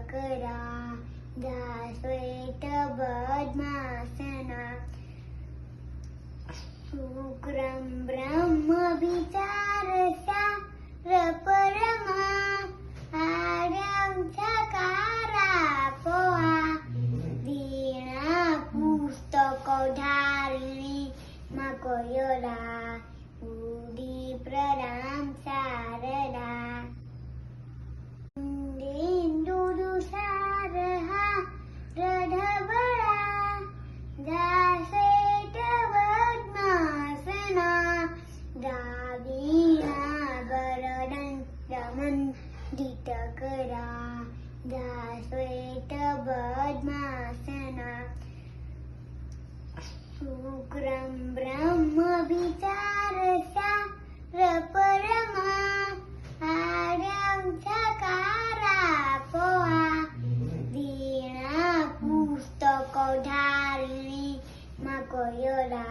करा दाश्वेत पद्मासना शुक्रं ब्रह्म विचारसा परमा आर्यं चकारा पोहा वीणा पुस्तकधारिणी मकोयोला उदी प्रणाम शारदा इंदुदुसारहा रधबळा दासेट पद्मासना दावीणा वरदंडमंडित करा दाश्वेत पद्मासना शुक्रं ब्रह्म विचारसा परमा आर्यं चकारा पोहा वीणा पुस्तकधारिणी मकोयोला